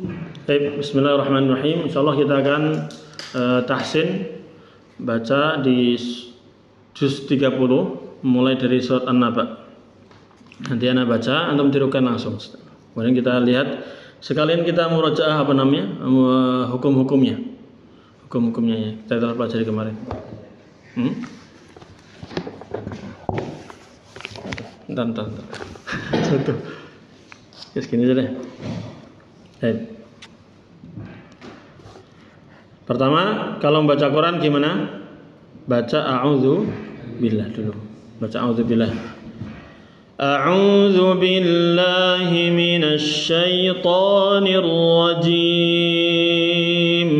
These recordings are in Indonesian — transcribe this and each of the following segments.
Baik, bismillahirrahmanirrahim. Insyaallah kita akan tahsin baca di juz 30 mulai dari surat An-Naba. Nanti ana baca, antum tirukan langsung. Kemudian kita lihat sekalian kita murajaah hukum-hukumnya. Hukum-hukumnya ya. Kita telah pelajari kemarin. Bentar. Satu. Ya segini aja deh. Baik. Pertama, kalau membaca Quran gimana? Baca a'udzu billah dulu. Baca a'udzu billah. A'udzu billahi minasy syaithanir rajim.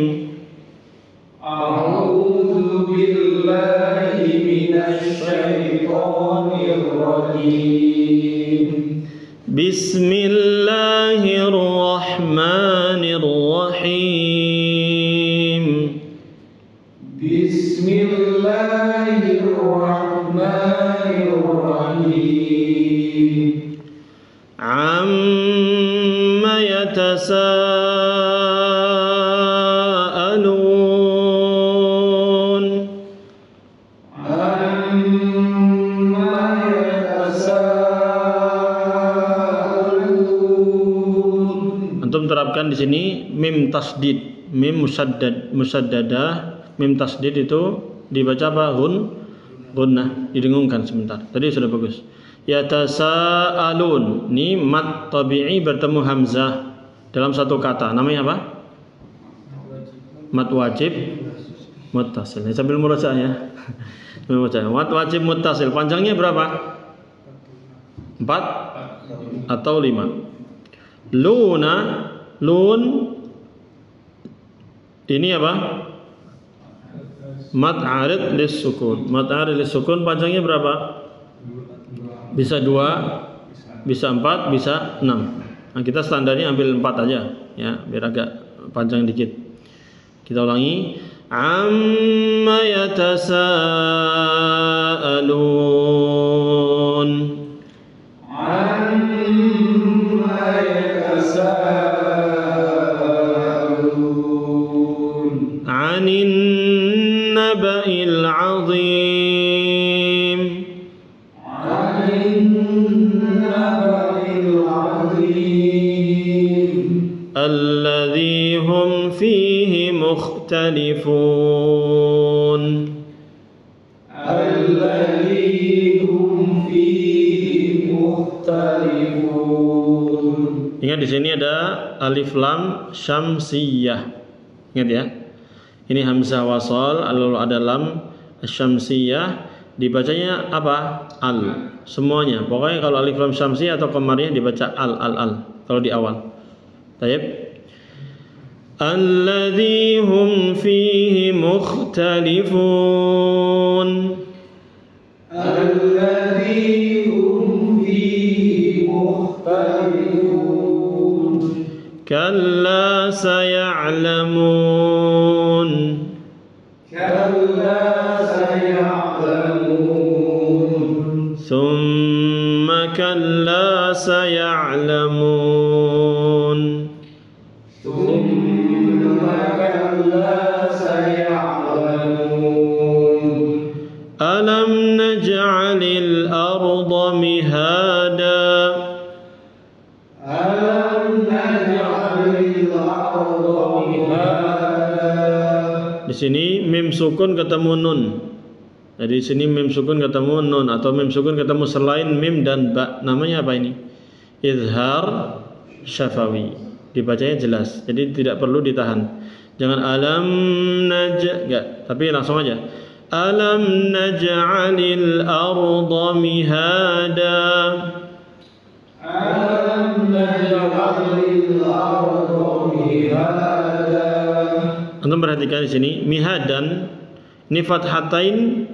A'udzu billahi minasy syaithanir rajim. Bismillahirrahmanirrahim. Bismillahirrahmanirrahim. Amma yatasaalun. Amma yatasaalun. Antum terapkan di sini mim tasdid, mim musaddadah, mim tasdid itu dibaca apa? Gunnah, didengungkan sebentar. Tadi sudah bagus. Yatasaalun. Ini mat tabi'i bertemu hamzah dalam satu kata. Namanya apa? Mat wajib muttasil. Sambil murajaah ya. Mat wajib muttasil. Panjangnya berapa? 4 atau 5. Lun ini apa? Mat arid lis sukun. Mat arid lis sukun panjangnya berapa? Bisa 2, bisa 4, bisa 6. Nah, kita standarnya ambil 4 aja ya, biar agak panjang dikit. Kita ulangi. Amma yatasaalun. Amma yatasaalun. 'Anin naba'il 'azim. 'Anil naba'il 'azim. Alladzi hum fihi mukhtalifun. Alladzi hum fihi mukhtalifun. Ingat di sini ada alif lam syamsiyah. Ingat ya. Ini hamzah wasal, lalu ada lam syamsiyah, dibacanya apa? Al. Semuanya. Pokoknya kalau alif lam syamsiyah atau qamariyah dibaca al kalau di awal. Baik. Alladzi hum fihi mukhtalifun. Alladzi hum fihi mukhtalifun. Kalla saya'lamun. Kalla saya'lamun. Thumma kalla saya'lamun. Thumma kalla saya'lamun. Alam naj'alil arda mihada. Alam naj'alil arda mihada. Di sini mim sukun ketemu nun. Jadi di sini mim sukun ketemu nun atau mim sukun ketemu selain mim dan ba. Namanya apa ini? Izhar syafawi. Dibacanya jelas. Jadi tidak perlu ditahan. Jangan alam enggak, tapi langsung aja. Alam naj'alil arda mihada. Alam naj'alil arda mihada. Antum perhatikan di sini mihadan, ini fathatain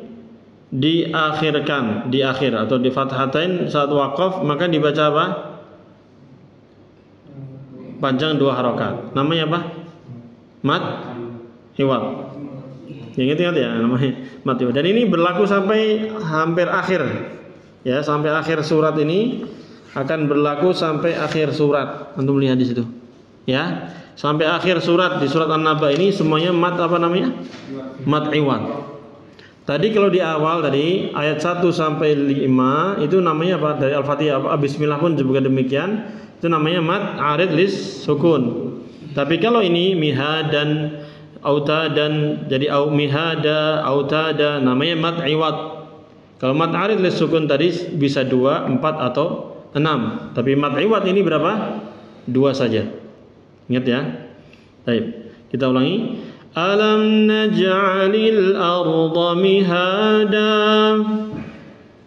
diakhirkan, di akhir atau di fathatain saat waqaf, maka dibaca apa? Panjang 2 harokat. Namanya apa? Mat iwad. Ingat ya namanya mat iwad. Dan ini berlaku sampai hampir akhir. Ya, sampai akhir surat ini akan berlaku sampai akhir surat. Antum lihat di situ. Ya, sampai akhir surat di surat An-Naba ini semuanya mat apa namanya? Mat iwad. Tadi kalau di awal tadi ayat 1 sampai 5 itu namanya apa? Dari Al-Fatihah Bismillah pun juga demikian. Itu namanya mat arid lis sukun. Tapi kalau ini miha dan auta dan jadi au mihada autada namanya mat iwad. Kalau mat arid lis sukun tadi bisa 2, 4 atau 6. Tapi mat iwad ini berapa? 2 saja. Ingat ya. Baik, kita ulangi. Alam naj'alil arda mihada.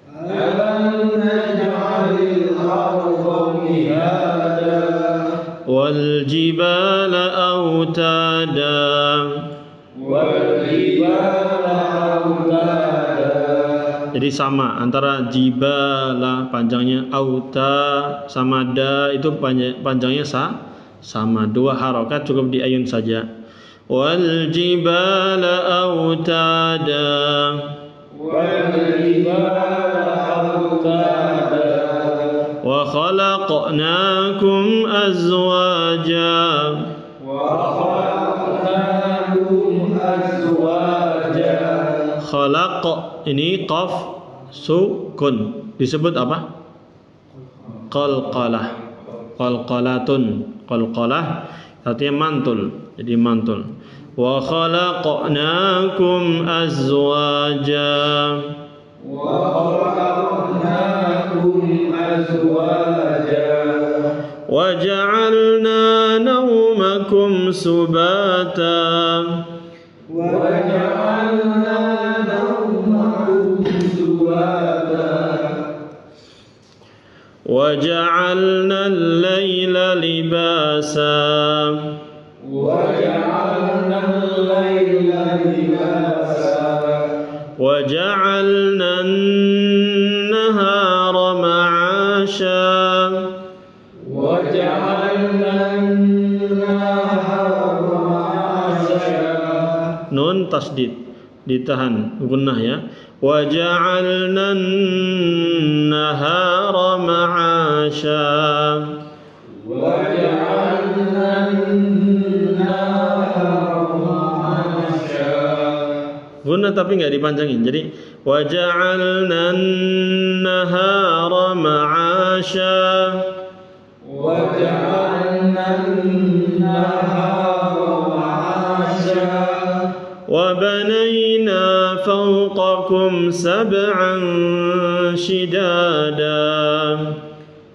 Alam naj'alil arda mihada. Wal jibala autada. Wal jibala autada. Jadi sama antara jibala panjangnya auta sama da itu panjangnya sama. 2 harokat cukup di ayun saja. Wal jibala autada. Wal jibala autada. Wa khalaqnakum azwaja. Wa khalaqnakum azwaja. Khalaq ini qaf sukun disebut apa? Qalqalah. Qalqalatun. Qalqalah artinya mantul. Jadi mantul. Wa khalaqnakum azwaja. Wa khalaqnakum azwaja. Wa ja'alna nawmakum subata. Wa ja'alna nawmakum subata. Wa ja'alna al-laila libasa. Wa ja'alna al-laila libasa. Wa ja'alna an-nahara ma'asha. Wa ja'alna an-nahara ma'asha. Nun tasdid ditahan gunnah ya. Wa ja'alna an-nahara ma'asha. Wa ja'alna an-nahara ma'asha. Gunnah tapi enggak dipanjangin. Jadi wa ja'alna an-nahara ma'asha. Wa ja'alna an-nahara ma'asha. Wa banayna fawqakum sab'an shidada.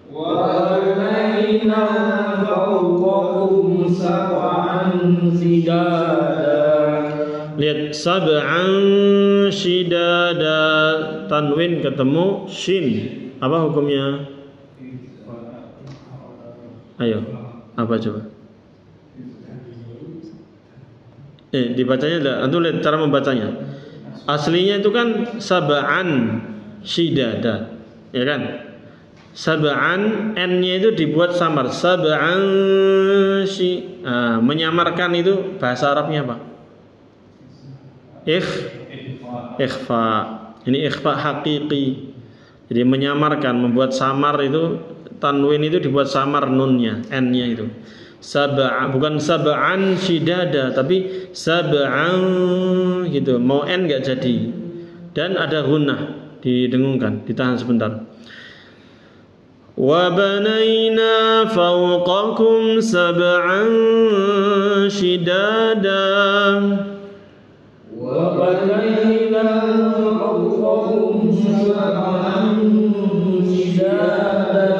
Wa banayna fawqakum sab'an shidada. Lihat sab'an shidada tanwin ketemu shin. Apa hukumnya? Ayo, apa coba? Dibacanya antum lihat cara membacanya. Aslinya itu kan sab'an shidada, ya kan? Sab'an n-nya itu dibuat samar. Sab'an menyamarkan itu bahasa Arabnya apa? Ikhfa. Ini ikhfa hakiki. Jadi menyamarkan, membuat samar itu tanwin itu dibuat samar nunnya, n-nya itu. Bukan sab'an shidada tapi sab'an gitu. Mau n enggak jadi. Dan ada gunnah didengungkan, ditahan sebentar. Wa banayna fawqakum sab'an shidada. Wa banayna fawqakum sab'an shidada.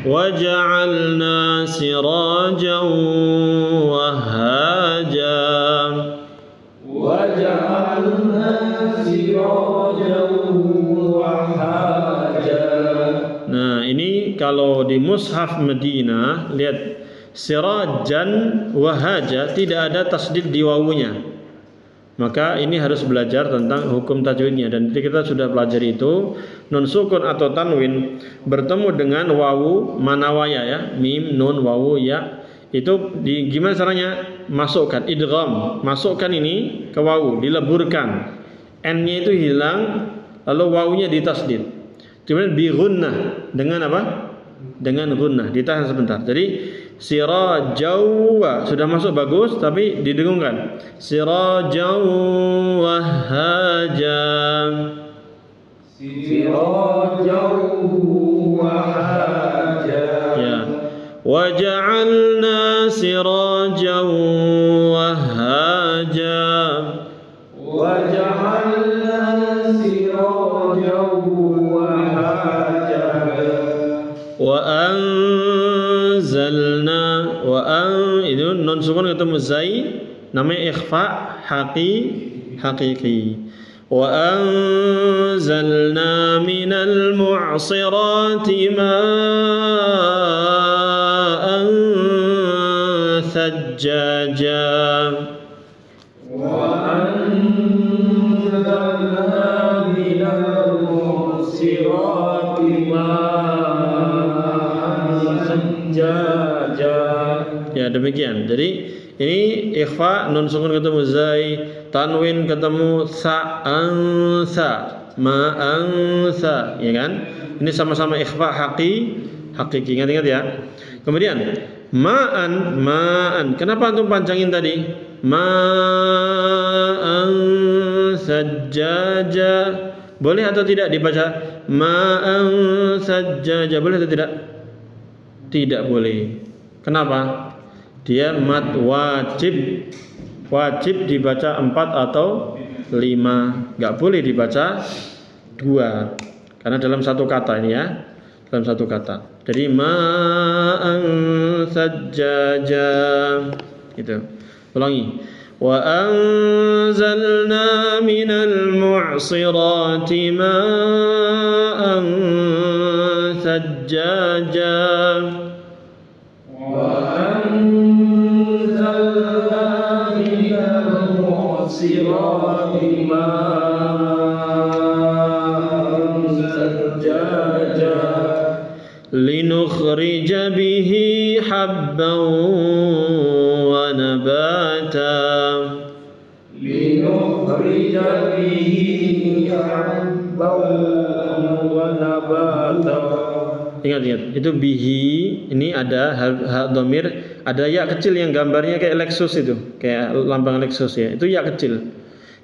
Wa ja'alna sirajan wahaja. Wa ja'alna sirajan wahaja. Nah, ini kalau di mushaf Madinah lihat sirajan wahaja tidak ada tasdid di wawunya. Maka ini harus belajar tentang hukum tajwidnya. Dan kita sudah pelajari itu. Nun sukun atau tanwin bertemu dengan wawu manawaya ya. Mim, nun, wawu, ya. Itu gimana caranya? Masukkan, idgham. Masukkan ini ke wawu, dileburkan. N-nya itu hilang, lalu wawunya ditasdid. Kemudian bi gunnah dengan apa? dengan gunnah, ditahan sebentar. Jadi sirajau sudah masuk bagus, tapi didengungkan. Sirajau wahhaja. Sirajau wahhaja. Ya. Waja'alna sirajau wahhaja. Waja'alna sirajau wahhaja. Itu non sukun ketemu zai, namanya ikhfa haqiqi. Wa anzalna minal mu'sirati ma'an thajjaja. Wa anzalna minal mu'sirati ma'an thajjaja. Ya, demikian. Jadi ini ikhfa, nun sukun ketemu zai, tanwin ketemu sa, ma'ansa, ya kan? Ini sama-sama ikhfa hakiki. Ingat-ingat ya. Kemudian ma'an. Kenapa antum panjangin tadi? Ma'an sajjaja. Boleh atau tidak dibaca ma'an sajjaja? Boleh atau tidak? Tidak boleh. Kenapa? Dia mad wajib dibaca 4 atau 5, nggak boleh dibaca 2 karena dalam satu kata ini ya, dalam satu kata. Jadi ma'an sajjaja itu. Ulangi. Wa anzalna minal mu'sirati ma'an sajjaja. لنخرج به حبا ونباتا. لنخرج به حبا ونباتا. Ingat, itu bihi, ini ada dhamir, ada ya kecil yang gambarnya kayak Lexus itu, kayak lambang Lexus ya, itu ya kecil.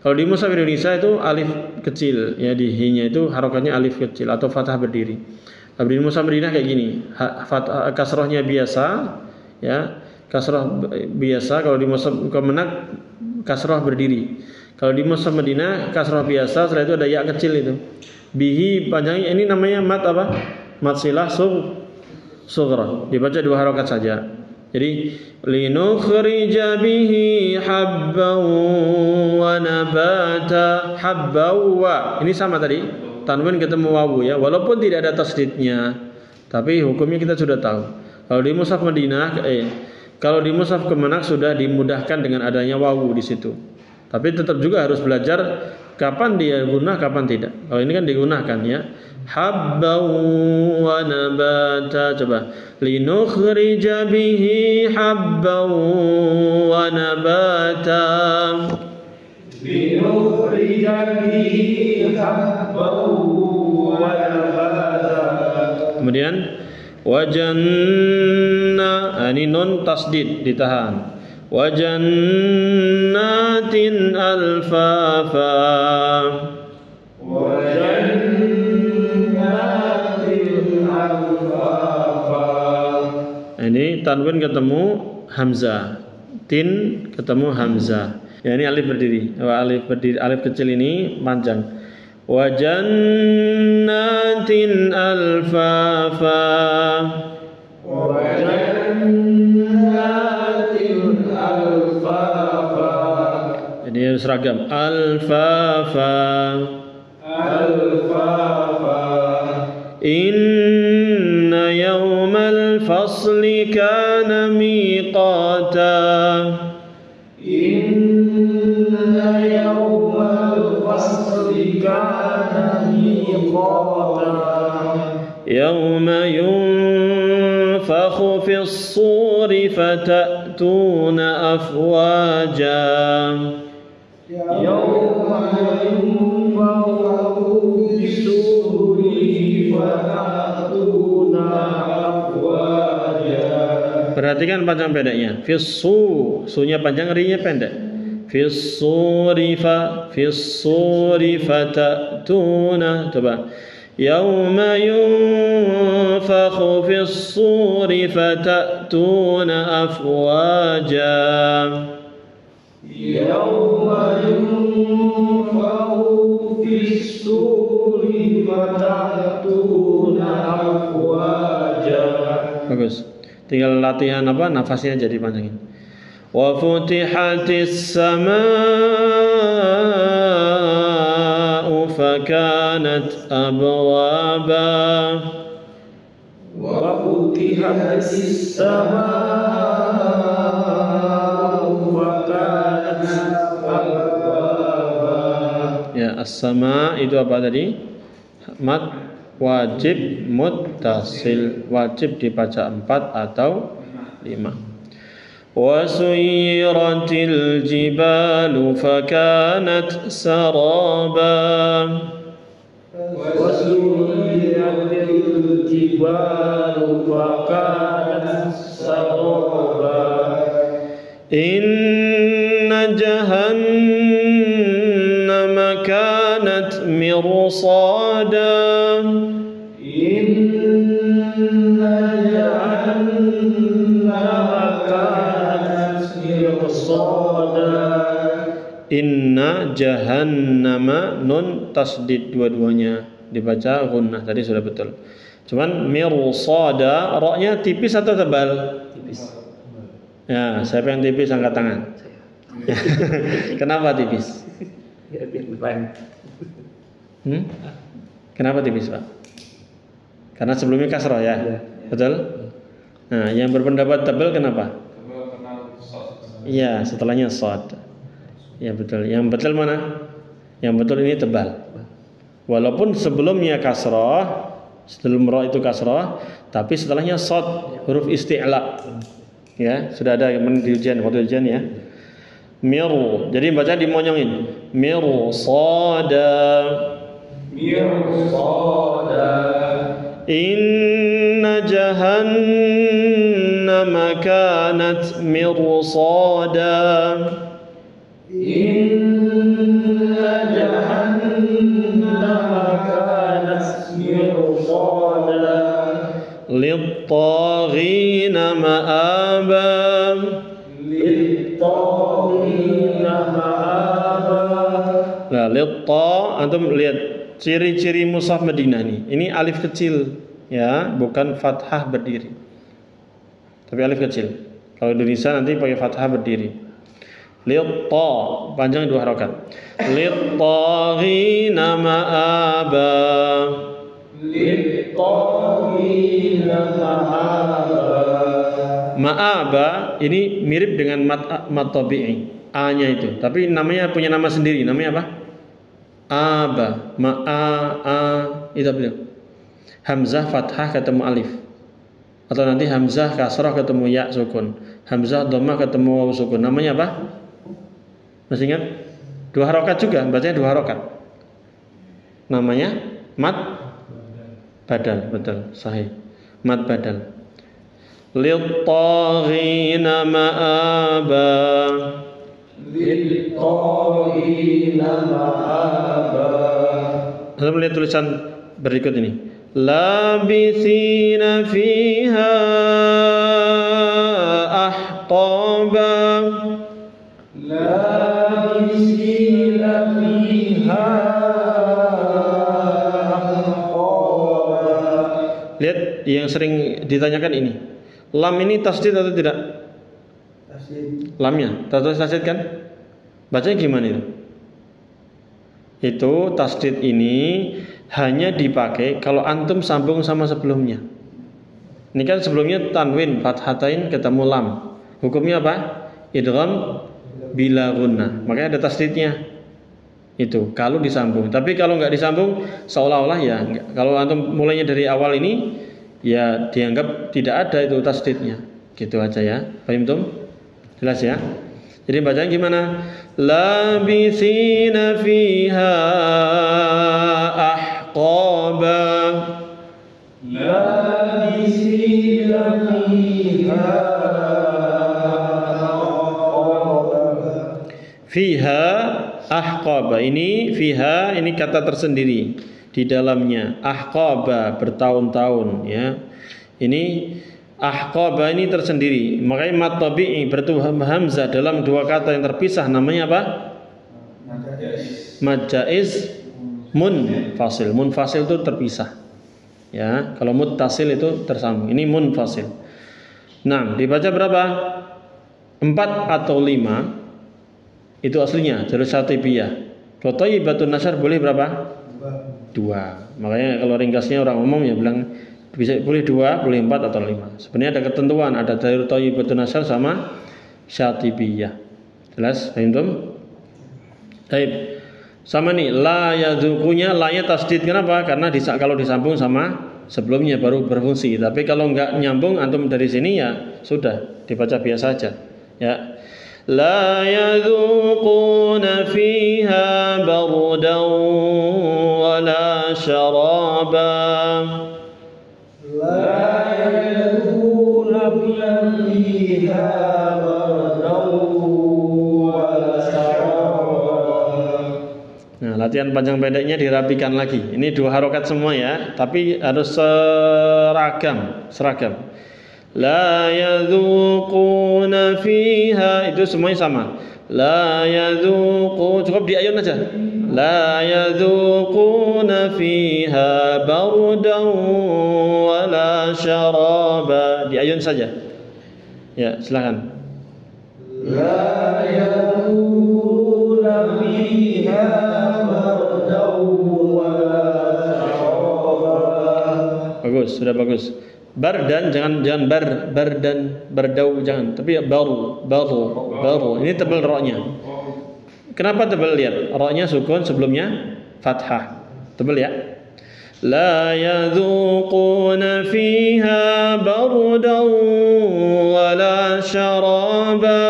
Kalau di mushaf Indonesia itu alif kecil, ya di hi-nya itu harokatnya alif kecil atau fathah berdiri. Tapi di mushaf Madinah kayak gini, kasrohnya biasa, ya kasroh biasa. Kalau di mushaf Kemenak kasroh berdiri. Kalau di mushaf Madinah kasroh biasa, setelah itu ada ya kecil itu. Bihi panjangnya ini namanya mat apa? Mat silah sughra. Dibaca 2 harokat saja. Jadi linukhrija bihi habban wa nabata. Habban wa. Ini sama tadi. Tanwin ketemu wawu ya. Walaupun tidak ada tasdidnya, tapi hukumnya kita sudah tahu. Kalau di mushaf Madinah kalau di mushaf Kemenak sudah dimudahkan dengan adanya wawu di situ. Tapi tetap juga harus belajar kapan dia gunnah, kapan tidak. Kalau ini kan digunakan ya. Habban wa nabata. Coba. Linukhrija bihi habban wa nabata. Linukhrija bihi habban wa nabata. Kemudian wajanna, ini nun tasdid ditahan. Wajannatin alfafa. Ini tanwin ketemu hamzah, tin ketemu hamzah. Ya, ini alif berdiri. Alif kecil ini panjang. Wajannatin alfafa. Wajannatin alfafa. Ini seragam. Alfafa. Inna yawmal fasli kana miqata. Inna yawmal fasli kana miqata. Yawma yunfakhu fis suri fatatuna afwaja. Yawma yunfakhu fis suri fatatuna Perhatikan panjang pendeknya. Sunya panjang, rinya pendek. Fis-suri fatatuna. Coba. Yauma yunfakhu fis-suri fatatuna afwaja. Yauma yunfakhu fis-suri fatatuna afwaja. Bagus. Tinggal latihan nafasnya jadi panjangin. Wa futihatis samaa'u fakanat abwaba. Wa futihatis samaa'u fakanat abwaba. Ya, as-sama' itu apa tadi? Mad wajib muttasil, wajib dibaca 4 atau 5. Wa suyiratil jibalu fakanat saraba. Wa suyiratil jibalu fakanat saraba. Inna jahannama kanat mirsada. Inna jahannama kanat mirsada. Inna jahannama, nun tasdid dua-duanya, dibaca gunnah, tadi sudah betul. Cuman mirsada, roknya tipis atau tebal? Tipis. Ya, siapa yang tipis angkat tangan. Kenapa tipis? Kenapa tipis, Pak? Karena sebelumnya kasroh ya, betul? Nah, yang berpendapat tebal kenapa? Iya, setelahnya shad. Ya betul. Yang betul mana? Yang betul ini tebal. Walaupun sebelumnya kasroh, sebelum ro itu kasroh, tapi setelahnya shad, huruf isti'la. Ya, sudah ada di ujian, waktu ujian ya. Miru, jadi baca dimonyongin. Miru sada. Inna jahannama kanat mirsada. Inna jahannama kanat mirsada. Lit-taghina ma'aba. Lit-taghina ma'aba. Nah, lit-ta, antum lihat ciri-ciri mushaf Madinah nih. Ini alif kecil ya, bukan fathah berdiri. Tapi alif kecil. Kalau Indonesia nanti pakai fathah berdiri. Lit-ta, panjang 2 harakat. Lit-taghina ma'aba. Lit-taghina ma'aba. Ma'aba ini mirip dengan mat tabi'i, a-nya itu. Tapi namanya punya nama sendiri. Namanya apa? Aba, itu apa? Hamzah fathah ketemu alif. Atau nanti hamzah kasrah ketemu ya sukun. Hamzah dhammah ketemu waw sukun. Namanya apa? Masih ingat? 2 harokat juga, bacanya 2 harokat. Namanya mad badal, betul, sahih. Mad badal. Lit-taghina ma'aba. Lit-taghina ma'aba. Kita melihat tulisan berikut ini. Labithina fiha ahqaba. Labithina fiha ahqaba. Lihat yang sering ditanyakan ini. Lam ini tasdid atau tidak? Tasdid. Lamnya, tasdid kan? Bacanya gimana itu? Itu tasdid ini hanya dipakai kalau antum sambung sama sebelumnya. Ini kan sebelumnya tanwin fathatain ketemu lam. Hukumnya apa? Idgham bila gunnah. Makanya ada tasdidnya. Itu kalau disambung. Tapi kalau nggak disambung seolah-olah ya enggak. Kalau antum mulainya dari awal ini ya dianggap tidak ada itu tasdidnya. Gitu aja ya. Paham tum? Jelas ya? Jadi bacaan gimana? Labithina fiha ahqaba. Labithina fiha Fiha ahqaba. Ini fiha, ini kata tersendiri di dalamnya. Ahqaba bertahun-tahun ya. Ini ahqaba ini tersendiri. Makanya mad tabi'i bertemu hamzah dalam dua kata yang terpisah namanya apa? Mad jaiz munfasil. Munfasil itu terpisah. Ya, kalau muttasil itu tersambung. Ini munfasil. Nah, dibaca berapa? 4 atau 5. Itu aslinya jalur Syatibiyah. Kalau thayyibatun nasyar boleh berapa? 2. Makanya kalau ringkasnya orang umum ya bilang bisa boleh 2, boleh 4 atau 5. Sebenarnya ada ketentuan, ada jalur thayyibatun nasyar sama Syatibiyah. Jelas? Paham? Baik. Sama nih, la yadzuqunya, la-nya tasdid. Kenapa? Karena kalau disambung sama sebelumnya baru berfungsi. Tapi kalau enggak nyambung antum dari sini ya sudah dibaca biasa aja. Ya. La yadzuquna fiha bardan wala syaraba. La yadzuquna fiha bardan wala syaraba. Nah, latihan panjang pendeknya dirapikan lagi. Ini 2 harokat semua ya, tapi harus seragam. La yadzuquna fiha, itu semuanya sama. La yadzuqu, cukup di ayun aja. La yadzuquna fiha bardan wala syaraba. Di ayun saja. Ya, silakan. La yadzuquna fiha bardan wala syaraba. Bagus, sudah bagus. Bardan jangan bardan, bardau jangan, tapi baru. Ini tebal roknya. Kenapa tebal? Lihat, roknya sukun, sebelumnya fathah. Tebal ya. La yadzuquna fiha bardan wala syaraba.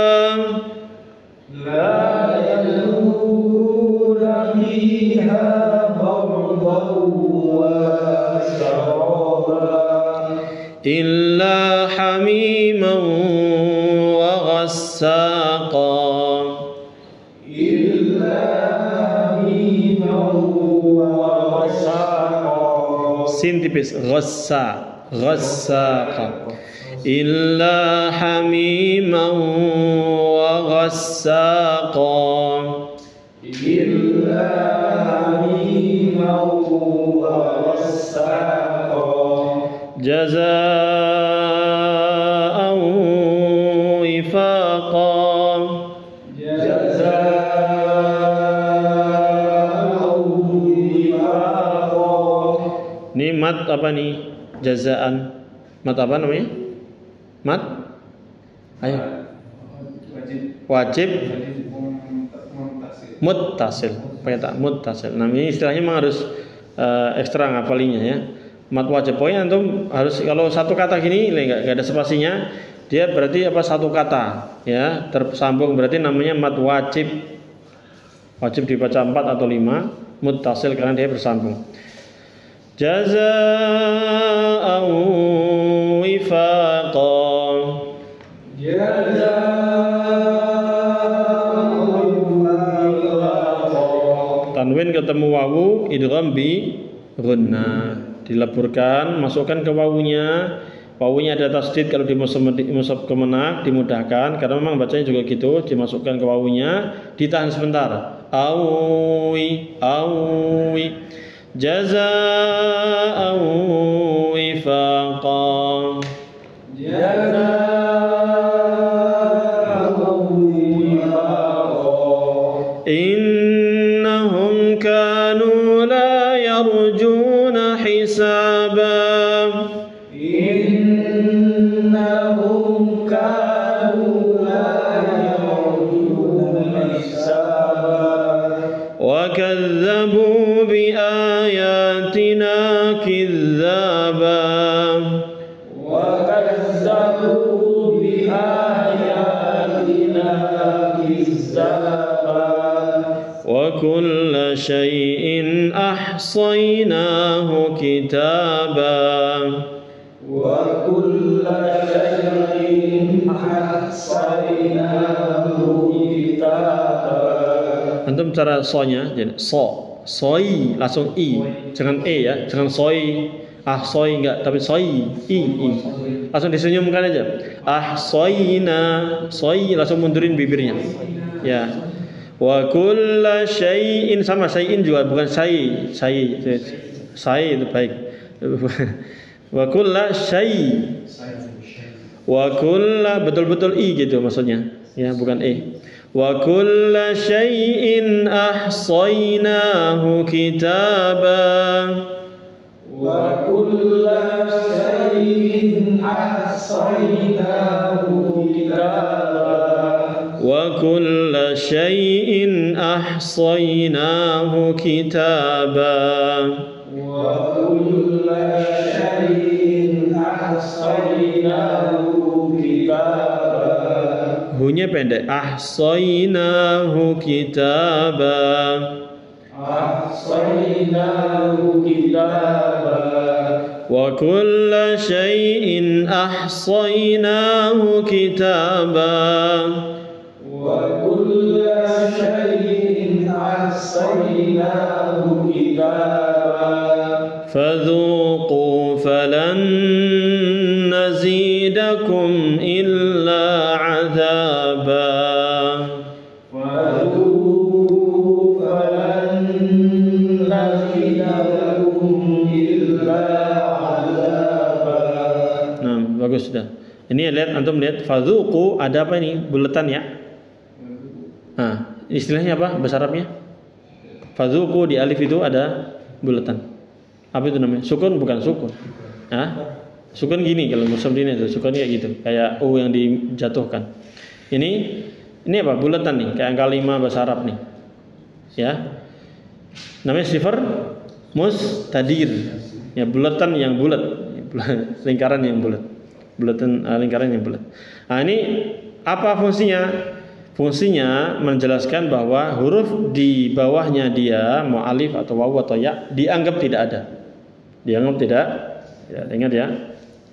La yadzuquna fiha bardan wala syaraba. Illa hamiman wa ghassaqa. Illa hamiman wa ghassaqa. Sin tipis, ghassaqa. Illa hamiman wa ghassaqa. Illa hamiman wa ghassaqa. Jazaa'an wifaqa. Jazaa'an wifaqa. Ini mat apa nih? Jazaan. Mat apa namanya? Mat? Ayo. Wajib muttasil. Pakai tak muttasil. Nah, ini istilahnya memang harus ekstra ngafalinya ya. Mat wajib, pokoknya antum harus kalau satu kata gini enggak ada spasinya, dia berarti apa satu kata ya, tersambung berarti namanya mat wajib. Wajib dibaca 4 atau 5, muttasil karena dia bersambung. Jazaa'an wifaqa. Jazaa'an wifaqa. Tanwin ketemu wawu, idgham bi gunnah. Dileburkan, masukkan ke wawunya. Wawunya ada tasdid kalau dimusab kemenak dimudahkan karena memang bacanya juga gitu, dimasukkan ke wawunya, ditahan sebentar. Awi. Jazaa'an wifaqa. Jazaa'an wifaqa. Innahum kanu la yarjuna hisaba. Innahum kanu la yarjuna hisaba. Wa kadzabu bi ayatina kidzaba. Wa kadzabu bi ayatina kidzaba. Wa kulla syai'in ahsaynahu kitaba. Wa وكل شيء أحصيناه كتابا. Antum cara sonya, jadi soi langsung i, jangan e ya, jangan soi, soi enggak, tapi soi, i, langsung disenyumkan aja. Soina, soi langsung mundurin bibirnya, ya. Wa kulla syai'in, sama syai'in juga bukan sai itu baik. Wa kulla syai', wa kulla betul-betul i gitu maksudnya, ya bukan e. Wa kulla syai'in ahsaynahu kitaba. Wa kulla syai'in ahsaynahu kitaba. Wa kulla syai'in ahsaynahu kitaba. Wa kulla syai'in ahsaynahu kitaba. Hunya pendek. Ahsaynahu kitaba. Ahsaynahu kitaba. Wa kulla syai'in ahsaynahu kitaba. Wa kulla syai'in ahsaynahu kitaba. Fadhuqu falan nazidakum illa azaba. Fadhuqu falan nazidakum illa azaba. Nah, bagus sudah. Ini lihat, antum lihat fadhuqu ada apa ini? Buletan ya. Nah, istilahnya apa bahasa Arabnya? Fadhuqu di alif itu ada buletan. Apa itu namanya? Sukun bukan sukun. Sukun gini kalau musamdin itu, sukun kayak gitu, kayak u yang dijatuhkan. Ini apa? Buletan nih, kayak angka 5 bahasa Arab nih. Ya. Namanya sifar mustadir. Ya, buletan yang bulat, lingkaran yang bulat. Bulatan lingkaran yang bulat. Nah, ini apa fungsinya? Fungsinya menjelaskan bahwa huruf di bawahnya dia, mau alif atau wawu atau ya, dianggap tidak ada. Dianggap tidak. Ya, ingat ya.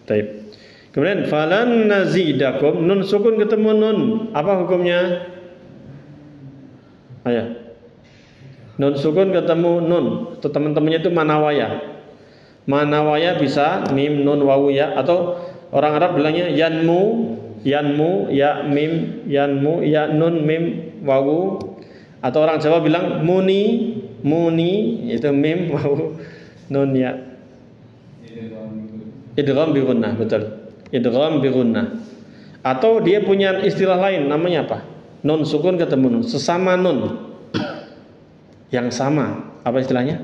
Baik. Kemudian falan nazidakum, nun sukun ketemu nun, apa hukumnya? Ayo. Nun sukun ketemu nun, atau teman-temannya itu manawaya. Manawaya bisa mim nun wawu ya, atau orang Arab bilangnya yanmu, ya mim, yanmu, ya nun mim wawu, atau orang Jawa bilang muni itu mim wawu nun ya. Idgham bi gunnah, betul. Idgham bi gunnah. Atau dia punya istilah lain, namanya apa? Nun sukun ketemu nun, sesama nun yang sama, apa istilahnya?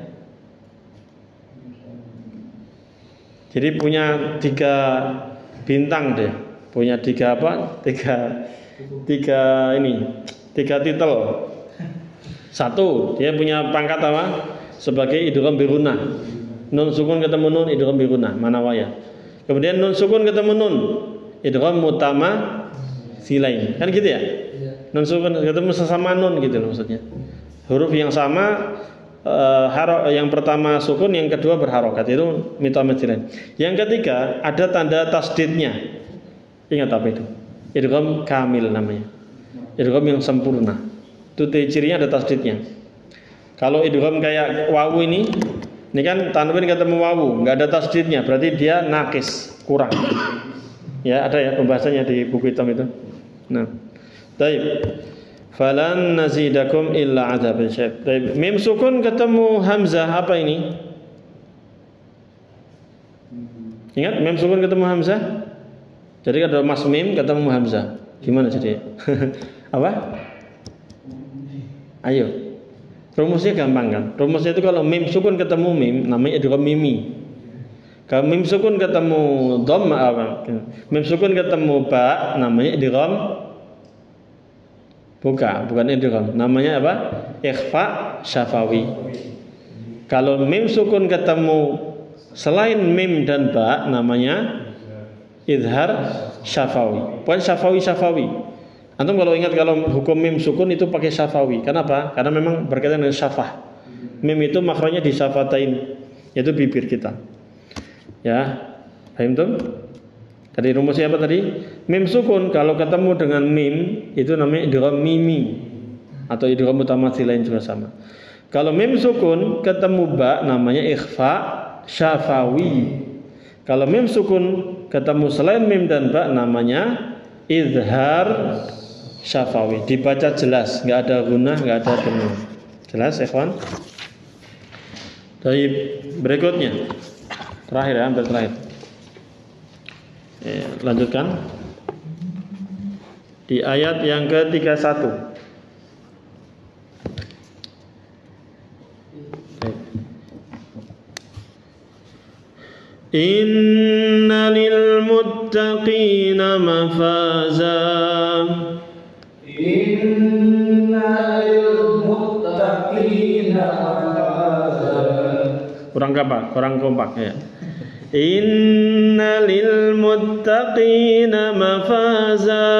Jadi punya 3 bintang deh, punya 3 apa? 3 titel. 1, dia punya pangkat apa? Sebagai idgham bi gunnah. Nun sukun ketemu nun, idgham bi gunnah, manawaya. Kemudian nun sukun ketemu nun, idgham mutama silain. Kan gitu ya? Nun sukun ketemu sesama nun gitu loh maksudnya. Huruf yang sama, yang pertama sukun, yang kedua berharokat, itu mutama silain. Yang ketiga ada tanda tasdidnya. Ingat apa itu? Idgham kamil namanya. Idgham yang sempurna. Itu cirinya ada tasdidnya. Kalau idgham kayak wawu ini kan tanwin ketemu wawu, nggak ada tasdidnya, berarti dia nakis, kurang. Ya, ada ya pembahasannya di buku hitam itu. Nah, baik. Falan nazidakum illa adzab. Baik. Mim sukun ketemu hamzah, apa ini? Ingat, mim sukun ketemu hamzah? Jadi ada mas mim ketemu hamzah. Gimana jadi? Apa? Ayo. Rumusnya gampang kan? Rumusnya itu kalau mim sukun ketemu mim, namanya idgham mimi. Kalau mim sukun ketemu dhamma apa? Mim sukun ketemu ba, namanya idgham. Bukan idgham. Namanya apa? Ikhfa syafawi. Kalau mim sukun ketemu selain mim dan ba, namanya idhar syafawi. Bukan syafawi. Antum kalau ingat, kalau hukum mim sukun itu pakai syafawi. Kenapa? Karena memang berkaitan dengan syafah. Mim itu makhrajnya di syafatain, yaitu bibir kita. Ya, paham tuh? Tadi rumusnya apa tadi? Mim sukun kalau ketemu dengan mim itu namanya idgham mimi atau idgham mutamathilain juga sama. Kalau mim sukun ketemu ba namanya ikhfa syafawi. Kalau mim sukun ketemu selain mim dan ba namanya izhar syafawi. Dibaca jelas, nggak ada gunnah, nggak ada dhamma. Jelas, ikhwan? Baik, berikutnya terakhir ya, hampir terakhir. Lanjutkan di ayat yang ke-31. Inna lil muttaqina mafaza. Inna lil muttaqina mafaza. Kurang kompak ya. Inna lil muttaqina mafaza.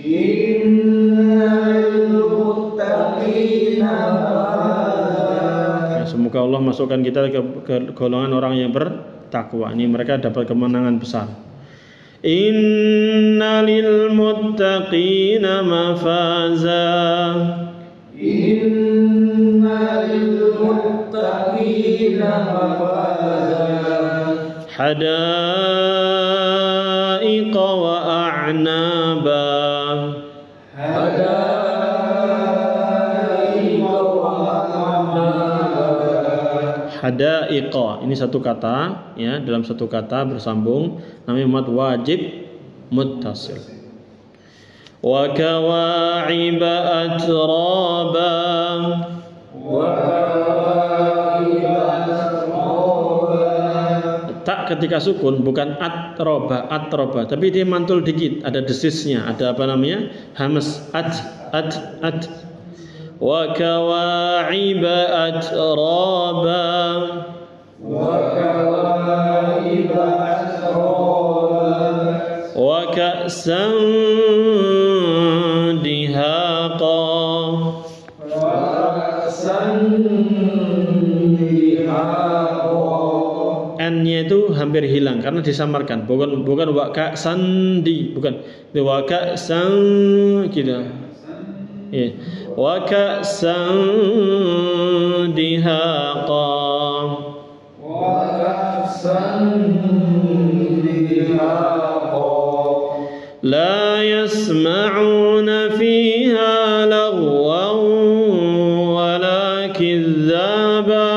Inna lil muttaqina mafaza. Semoga Allah masukkan kita ke golongan orang yang bertakwa. Ini mereka dapat kemenangan besar. Inna lil muttaqina mafaza. Inna lil muttaqina mafaza. Hadaiqa wa a'naba. Hadaiqa ini satu kata ya, dalam satu kata bersambung namanya mad wajib muttasil. Wa kawa'iba atraba. Tak ketika sukun bukan atroba tapi dia mantul dikit, ada desisnya, ada apa namanya hamas at. Wa kawa'iba atraba. Wa ka'san dihaqa. N-nya itu hampir hilang karena disamarkan. Bukan wa ka'sandi, bukan. Wa ka'san gitu. Ya. Wa ka'san dihaqa. Wa ka'san dihaqa. La yasma'una fiha lagwan wala kizzaba.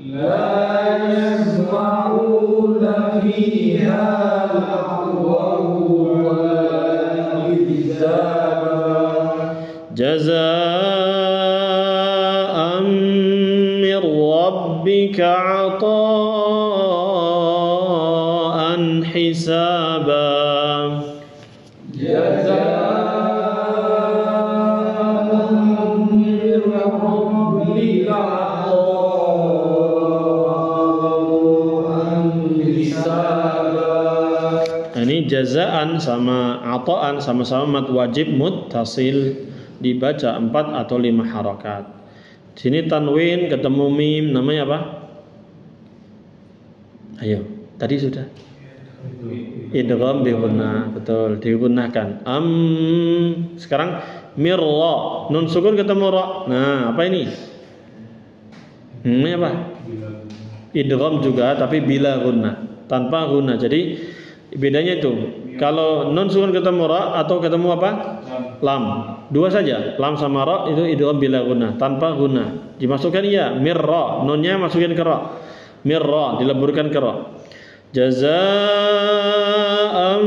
La yasma'una fiha lagwan wala kizzaba. Jazaa'an min rabbika 'ataa'an hisaba. Ini jazaan sama ata'an sama-sama mad wajib muttasil, dibaca 4 atau 5 harakat. Sini tanwin ketemu mim namanya apa? Ayo, tadi sudah. Idgham bi gunnah, betul, digunakan. Sekarang mirra, nun sukun ketemu ra. Nah, apa ini? Ini apa? Idgham juga tapi bila gunnah, tanpa gunnah. Jadi bedanya itu kalau nun sukun ketemu ra atau ketemu apa? Lam. Dua saja, lam sama ra itu idgham bila gunnah, tanpa gunnah. Dimasukkan iya, mirra, nunnya masukin ke ra. Mirra dileburkan ke ra. Jazaa'an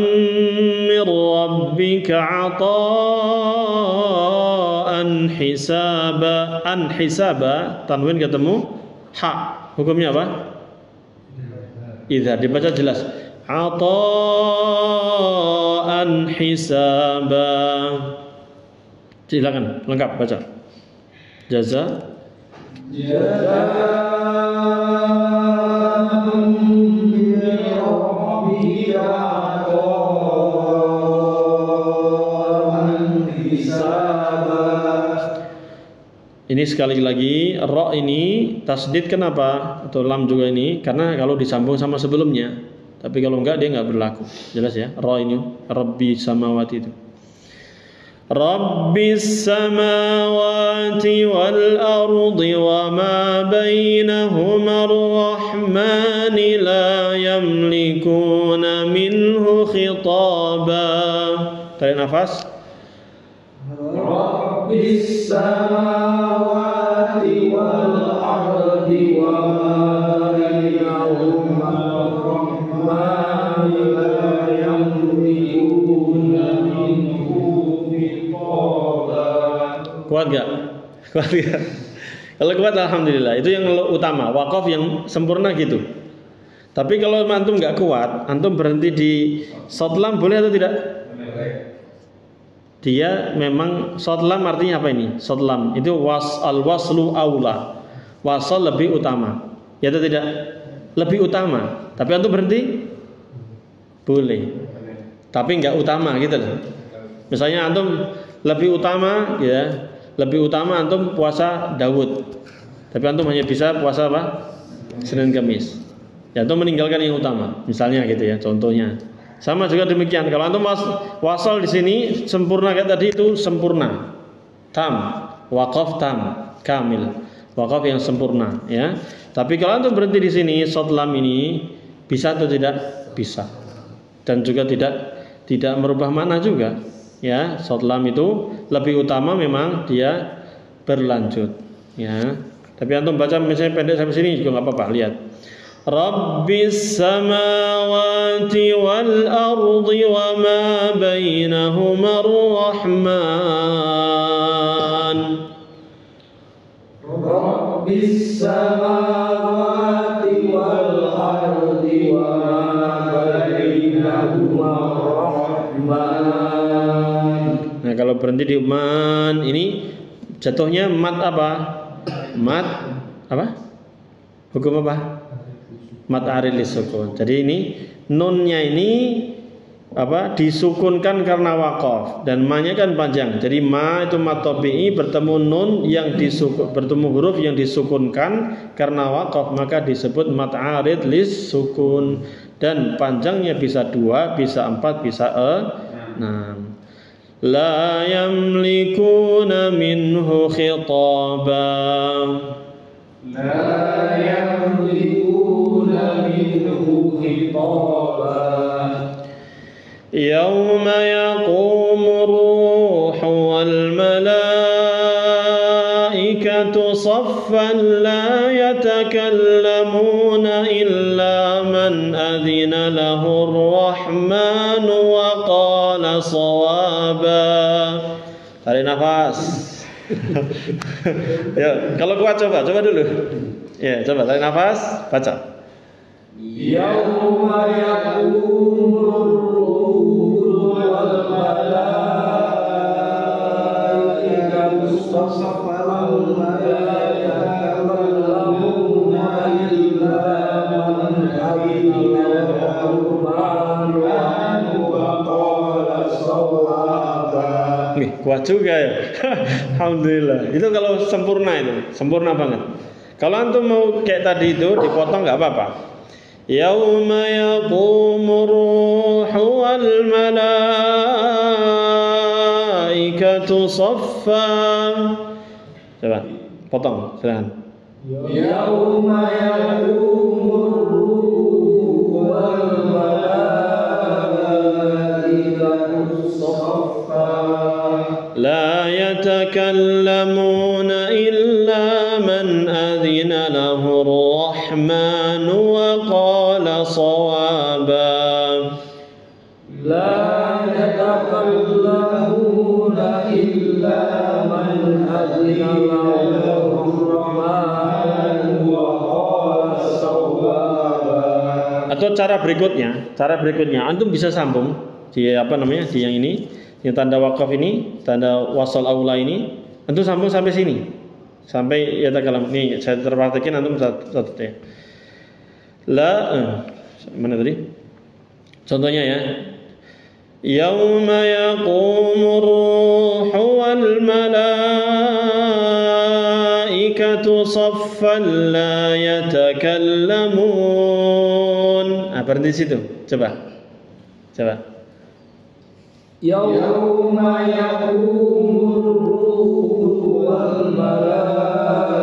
min rabbika 'ataa'an hisaba. An hisaba, tanwin ketemu ha. Hukumnya apa? Idza, dibaca jelas. 'ataa'an hisaba. Silakan lengkap baca. Jaza. Ini sekali lagi ra ini tasdid kenapa? Atau lam juga ini karena kalau disambung sama sebelumnya. Tapi kalau enggak dia enggak berlaku. Jelas ya? Ra ini Rabbi samawati itu. Rabbis samawati wal ardi wa ma bainahuma ar-rahmani la yamlikuna minhu khitaba. Tarik nafas. Rabbis samawati wal ardi wa ma bainahuma ar-rahmani la yamlikuna minhu khitaba. Kuat gak? Kuat gak? Kalau kuat alhamdulillah, itu yang utama. Waqaf yang sempurna gitu. Tapi kalau antum nggak kuat, antum berhenti di shad lam boleh atau tidak? Dia memang shad lam artinya apa ini? Shad lam itu al-waslu aula. Wasal lebih utama. Ya atau tidak? Lebih utama. Tapi antum berhenti? Boleh. Tapi nggak utama gitu loh. Misalnya antum lebih utama ya, lebih utama antum puasa Daud. Tapi antum hanya bisa puasa apa? Senin Kamis. Ya antum meninggalkan yang utama. Misalnya gitu ya, contohnya. Sama juga demikian. Kalau antum wasal di sini sempurna kayak tadi itu sempurna. Tam, waqaf tam, kamil. Waqaf yang sempurna ya. Tapi kalau antum berhenti di sini shad lam ini bisa atau tidak? Bisa. Dan juga tidak merubah makna juga. Ya, shad lam itu lebih utama memang dia berlanjut ya. Tapi antum baca misalnya pendek sampai sini juga enggak apa-apa, lihat. Rabbis samawati wal ardi wa ma bainahuma ar-rahman. Rabbis samawati wal ardi wa ma bainahuma ar-rahman. Nah, kalau berhenti di man ini jatuhnya mat apa? Mat apa? Hukum apa? Mat arid lisukun. Jadi ini nunnya ini apa? Disukunkan karena waqaf dan ma-nya kan panjang. Jadi ma itu mat tabi'i bertemu nun yang bertemu huruf yang disukunkan karena waqaf maka disebut mat arid lisukun dan panjangnya bisa 2, bisa 4, bisa 6. La yamlikuna minhu khitaba. La yamlikuna minhu khitaba. Yawma yaqumu ruhu wal malaikatu saffan la yatakallamuna illa man adhina lahu ar-rahmanu wa qala sawaba. Tarik nafas. Ya, kalau kuat coba dulu. Ya, coba tarik nafas, baca. Yauma yaqumur ruhu wal malaikatu saffan la yatakallamuna illa man adhina lahu ar-rahmanu wa qala sawaba. Kuat juga ya. Alhamdulillah. Itu kalau sempurna itu, sempurna banget. Kalau antum mau kayak tadi itu dipotong nggak apa-apa. Yauma yaqumur ruhu wal malaikatu saffan. Coba potong, silakan. Yauma yaqumur ruhu wal malaikatu saffan. La yatakallamuna illa man adhina lahu ar-rahman wa qala sawaba. La yatakallamuna illa man adhina lahu ar-rahman wa qala sawaba. Atau cara berikutnya antum bisa sambung di apa namanya di yang ini. Yang tanda wakaf ini, tanda wasal aula ini, antum sambung sampai sini, sampai ya takalam. Nih saya terpraktekin antum satu ya. Mana tadi? Contohnya ya. Yauma yaqumur ruhu wal malaikatu saffan la yatakallamun. Berhenti situ. Coba. Yauma yaqumur ruhu wal malaikatu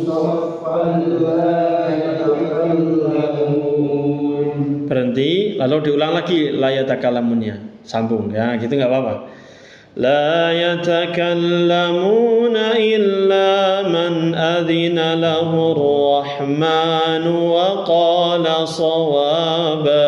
saffan la yatakallamun. Berhenti, lalu diulang lagi la yatakallamunnya. Sambung ya, gitu enggak apa-apa. La yatakallamuna illa man adhina lahu ar-rahmanu wa qala sawaba.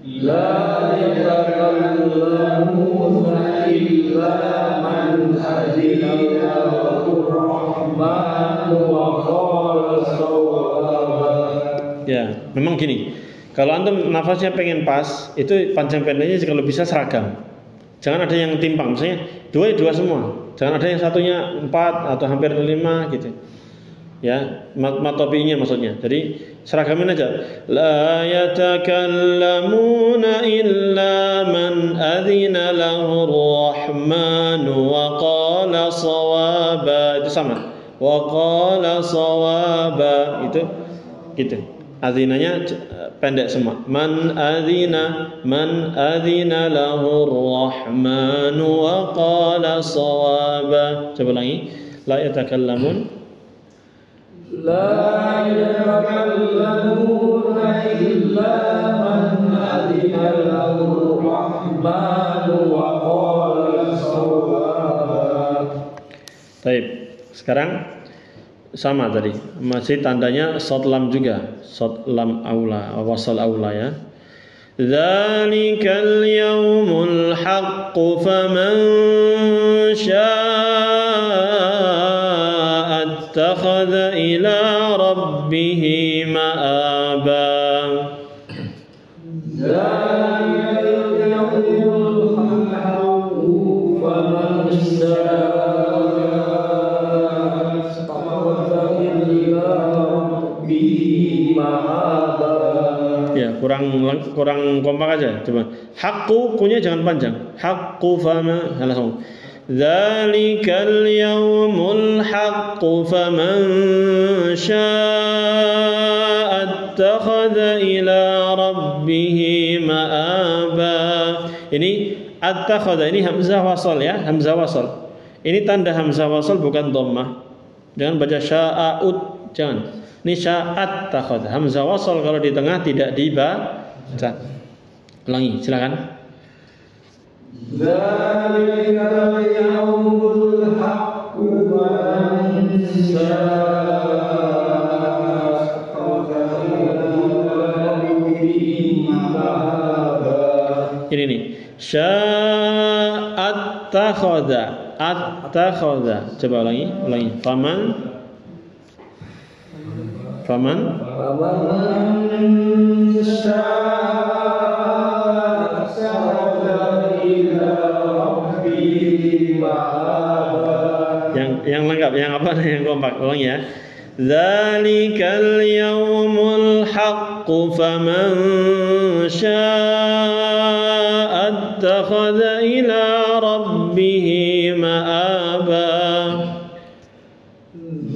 La yatakallamuna illa man adhina lahu ar-rahmanu wa qala sawaba. Ya, memang gini. Kalau antum nafasnya pengen pas, itu panjang pendeknya kalau bisa seragam. Jangan ada yang timpang, misalnya dua semua. Jangan ada yang satunya 4 atau hampir 5 gitu. Ya, matopinya maksudnya. Jadi seragamin aja. La yatakallamuna illa man adzina lahu ar-rahmanu wa qala sawaba. Itu sama. Wa qala sawaba itu gitu. Adzinanya pendek semua. Man adzina lahu ar-rahmanu wa qala sawaba. Coba ulangi. La yatakallamun. La yatakallamuna illa man adzina lahu ar-rahmanu wa qala sawaba. Baik. Sekarang sama tadi, masih tandanya shad lam juga, shad lam aula, wasal aula ya. Dzalikal yaumul haqqu faman syaa'a attakhadha ila rabbih ma'aba. Dzalikal yaumul haqqu faman syaa'a ya, kurang kompak aja. Coba. Haqqu kunya jangan panjang. Haqqu fama langsung. Dzalikal yaumul haqqu faman syaa'a attakhadha ila rabbih ma'aba. Ini attakhadha, ini hamzah wasal ya, hamzah wasal. Ini tanda hamzah wasal bukan dhammah. Jangan baca sya'a'ud, jangan. Ini sya'at takhadha. Hamzah wasal kalau di tengah tidak dibaca. Ulangi, silakan. Dzalikal yaumul haqqu man syaa'a attakhadha ila rabbih ma'aba. Ini nih. Sya'at takhadha. At-takhadha. Coba ulangi. Faman syaa'a attakhadha ila rabbih ma'aba. Yang lengkap, yang apa yang kompak, ulangi ya. Dzalikal yaumul haqqu faman syaa'a attakhadha ila rabbih ma'aba.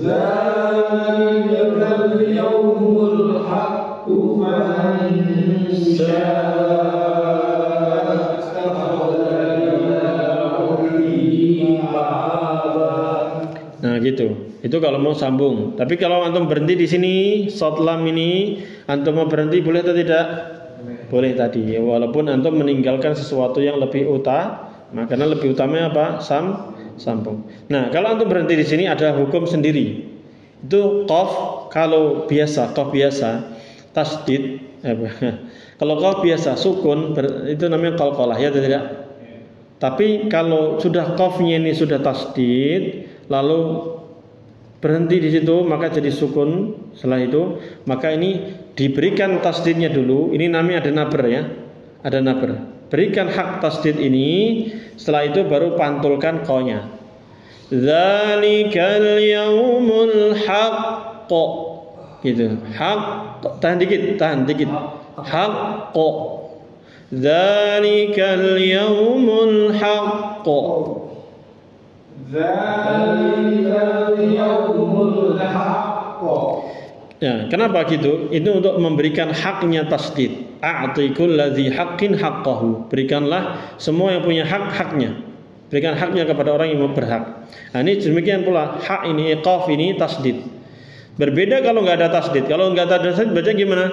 Dzalikal yaumul haqqu faman syaa'a attakhadha ila rabbih ma'aba. Nah gitu. Itu kalau mau sambung. Tapi kalau antum berhenti di sini, shad lam ini, antum mau berhenti boleh atau tidak? Boleh tadi. Walaupun antum meninggalkan sesuatu yang lebih utama, karena lebih utamanya apa? Sambung. Nah, kalau antum berhenti di sini ada hukum sendiri. Itu qaf kalau biasa, qaf biasa, tasdid. Kalau qaf biasa sukun itu namanya qalqalah ya atau tidak? Tapi kalau sudah qafnya ini sudah tasdid, lalu berhenti di situ maka jadi sukun. Setelah itu maka ini diberikan tasdidnya dulu. Ini namanya ada nabr ya, ada nabr. Berikan hak tasdid ini. Setelah itu baru pantulkan qa-nya. Dzalikal yaumul haqq. Gitu. Haqq. Tahan dikit. Haqq. Dzalikal yaumul haqq. Dzalikal yaumul haqq. Ya, kenapa gitu? Itu untuk memberikan haknya tasdid. A'ti kulladzi haqqin haqqahu. Berikanlah semua yang punya hak haknya. Berikan haknya kepada orang yang berhak. Nah, ini demikian pula hak ini iqaf ini tasdid. Berbeda kalau nggak ada tasdid. Kalau nggak ada tasdid baca gimana?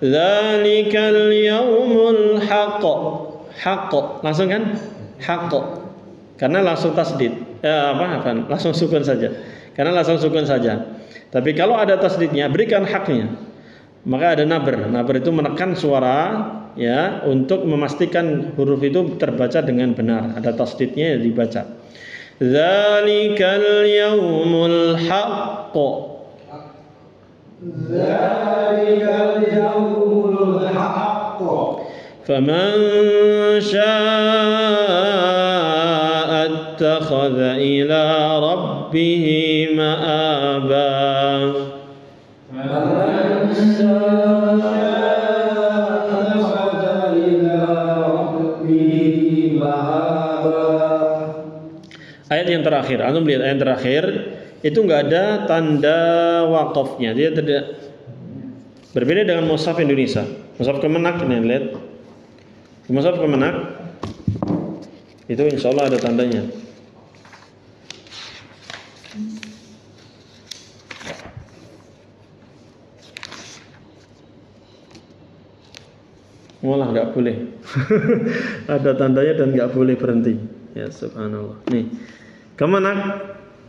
Dzalikal yaumul haqq. Haqq. Langsung kan? Haqq. Karena langsung tasdid. Langsung sukun saja. Karena langsung sukun saja. Tapi kalau ada tasdidnya, berikan haknya. Maka ada nabr. Nabr itu menekan suara, ya, untuk memastikan huruf itu terbaca dengan benar. Ada tasdidnya, ya, dibaca. Dzalikal yaumul haqq. Dzalikal yaumul haqq. Faman syaa'a ittakhadha ila rabbih ma'aba. Ayat yang terakhir, antum lihat ayat terakhir itu nggak ada tanda wakofnya, dia tidak berbeda dengan mushaf Indonesia. Mushaf Kemenak ini lihat, mushaf Kemenak itu insya Allah ada tandanya. Malah nggak boleh. Ada tandanya dan nggak boleh berhenti. Ya subhanallah. Nih, Kemenak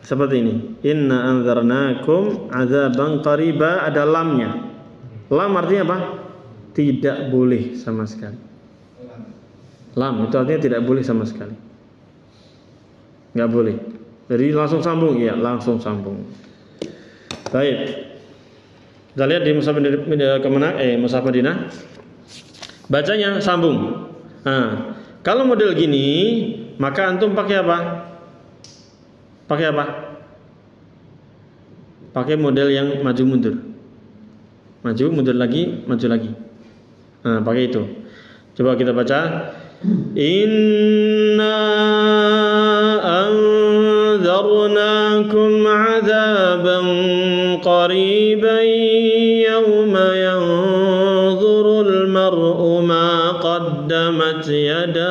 seperti ini. Inna anzarnakum azaban qariba, ada lamnya. Lam artinya apa? Tidak boleh sama sekali. Lam itu artinya tidak boleh sama sekali. Nggak boleh. Jadi langsung sambung, ya langsung sambung. Baik. Kita lihat di mushaf Kemenak, mushaf Madinah. Bacanya sambung. Nah, kalau model gini, maka antum pakai apa? Pakai apa? Pakai model yang maju mundur. Maju mundur lagi, maju lagi. Nah, pakai itu. Coba kita baca. Inna anzarnakum 'adzaban qariban yawma yanzurul mar'u ma qaddamat yadah.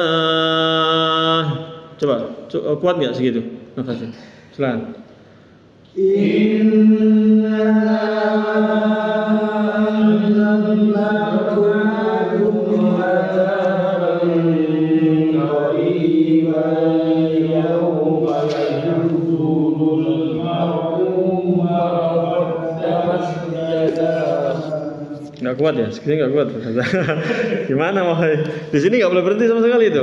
Coba kuat enggak segitu nafasnya? Silakan. Inna anzarnakum 'adzaban qariban yawma yanzurul mar'u ma qaddamat yadah. Nggak kuat ya, segini nggak kuat. Gimana mau? Di sini nggak boleh berhenti sama sekali itu.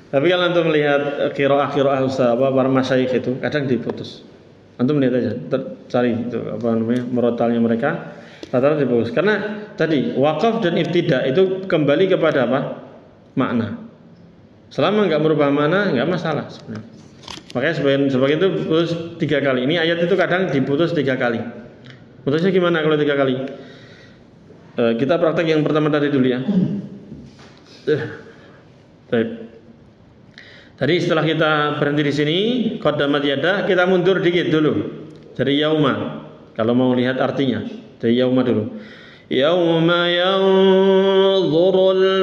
Tapi kalau antum melihat qiraah ustaz para masyayikh itu kadang diputus. Antum lihat aja, cari itu merotalnya mereka, rata-rata diputus. Karena tadi waqaf dan ibtida itu kembali kepada apa? Makna. Selama nggak merubah makna nggak masalah sebenarnya. Makanya sebagian itu putus 3 kali. Ini ayat itu kadang diputus 3 kali. Putusnya gimana kalau 3 kali? Kita praktek yang pertama tadi dulu ya. Baik. Tadi setelah kita berhenti di sini, qaddamat yadah, kita mundur dikit dulu. Dari yauma. Kalau mau lihat artinya, dari yauma dulu. Yauma yanzurul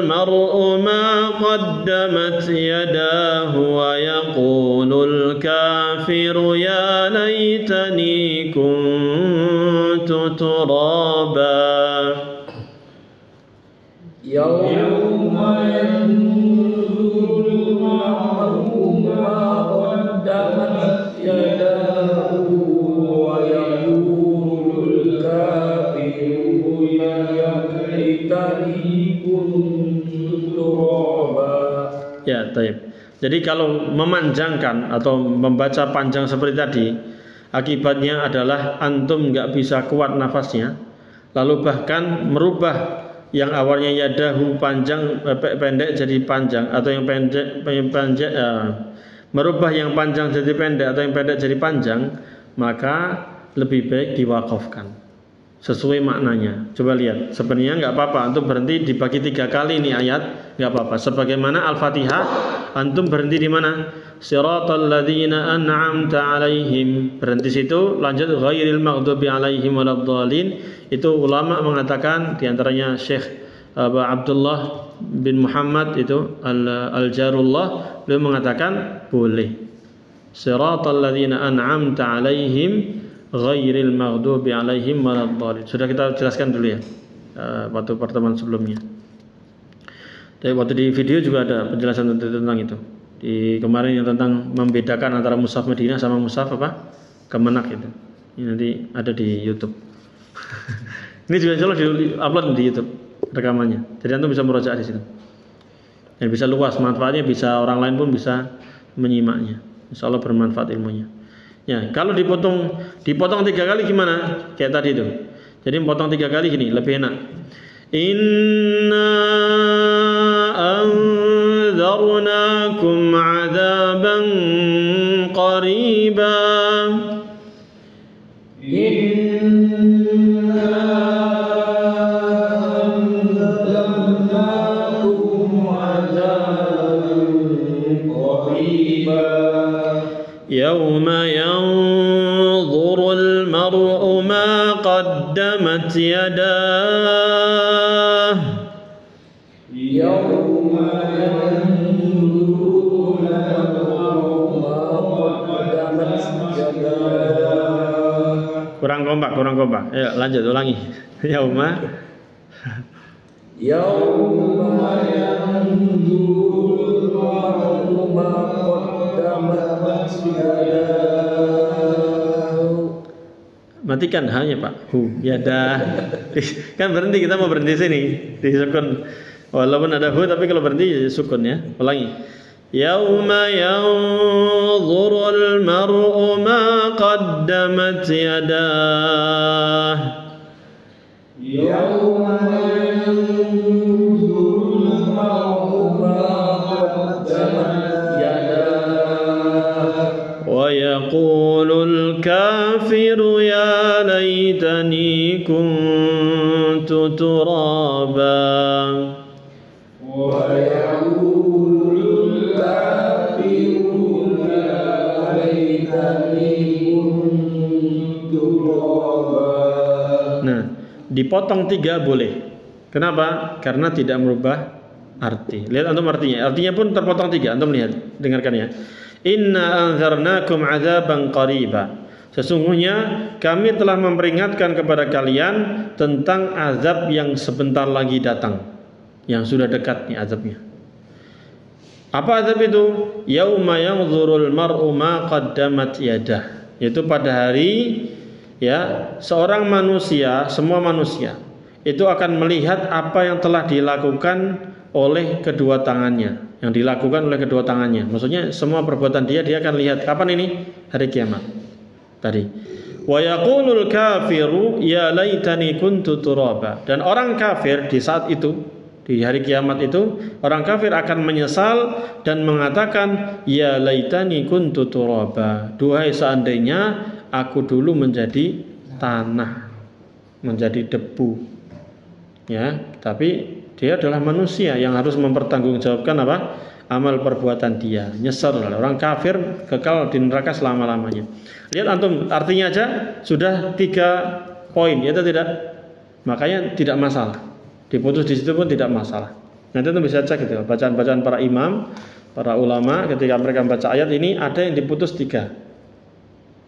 mar'u ma qaddamat yadahu wa yaqulul kafiru ya laitani kuntu turaba. Yauma yanzurul mar'u ma qaddamat yadahu wa yaqulul kafiru ya laitani kuntu turaba. Ya, taib. Jadi kalau memanjangkan atau membaca panjang seperti tadi, akibatnya adalah antum nggak bisa kuat nafasnya, lalu bahkan merubah yang awalnya yadahu panjang pendek jadi panjang, atau yang pendek merubah yang panjang jadi pendek atau yang pendek jadi panjang, maka lebih baik diwakafkan sesuai maknanya. Coba lihat, sebenarnya nggak apa-apa untuk berhenti dibagi 3 kali ini ayat, nggak apa-apa. Sebagaimana Al-Fatihah Antum berhenti di mana? Siratal ladzina an'amta 'alaihim. Berhenti situ, lanjut ghairil maghdubi 'alaihim waladdallin. Itu ulama mengatakan di antaranya Syekh Abdullah bin Muhammad itu Al-Jarullah, beliau mengatakan boleh. Siratal ladzina an'amta 'alaihim ghairil maghdubi 'alaihim waladdallin. Sudah kita jelaskan dulu ya waktu pertemuan sebelumnya. Tapi waktu di video juga ada penjelasan tentang itu. Di kemarin yang tentang membedakan antara mushaf Madinah sama mushaf apa? Kemenak itu. Ini nanti ada di YouTube. Ini juga insyaallah di-upload di YouTube rekamannya. Jadi antum bisa merojaah di situ. Dan bisa luas manfaatnya, bisa orang lain pun bisa menyimaknya. Insyaallah bermanfaat ilmunya. Ya, kalau dipotong 3 kali gimana? Kayak tadi itu. Jadi potong 3 kali gini, lebih enak. Inna anzarnakum 'adzaban qariba. Inna anzarnakum 'adzaban qariba. Yauma yanzurul mar'u ma qaddamat yadah. Yauma yanzurul mar'u ma qaddamat yadah. Kurang kompak. Ayo lanjut ulangi. Yauma yanzurul mar'u ma qaddamat yadah. matikan hanya Pak. Ya dah. Kan berhenti, kita mau berhenti sini di sukun. Walaupun ada hu tapi kalau berhenti sukun ya. Ulangi. Yauma yanzurul mar'u ma qaddamat yadah. Yauma yanzurul mar'u ma qaddamat yadah. Wa yaqulul kafiru ya laitani kuntu turaba. Wa yaqulul kafiru ya laitani kuntu turaba. Nah, dipotong 3 boleh. Kenapa? Karena tidak merubah arti. Lihat antum artinya. Artinya pun terpotong 3. Antum lihat, dengarkan ya. Inna anzarnakum azaban qariba. Sesungguhnya kami telah memperingatkan kepada kalian tentang azab yang sebentar lagi datang, yang sudah dekat nih azabnya. Apa azab itu? Yauma yanzurul mar'u ma qaddamat yadah. Yaitu pada hari ya, seorang manusia, semua manusia itu akan melihat apa yang telah dilakukan oleh kedua tangannya, yang dilakukan oleh kedua tangannya. Maksudnya semua perbuatan dia akan lihat. Kapan ini? Hari kiamat. Tadi. Wa yaqulul kafiru ya laitani kuntu turaba. Dan orang kafir di saat itu, di hari kiamat itu, orang kafir akan menyesal dan mengatakan ya laitani kuntu turaba. Duhai seandainya aku dulu menjadi tanah, menjadi debu. Ya, tapi dia adalah manusia yang harus mempertanggungjawabkan apa? Amal perbuatan dia. Nyesal. Orang kafir kekal di neraka selama-lamanya. Lihat antum, artinya aja sudah 3 poin, ya atau tidak? Makanya tidak masalah. Diputus di situ pun tidak masalah. Nanti antum bisa cek itu, bacaan-bacaan para imam, para ulama ketika mereka membaca ayat ini ada yang diputus 3.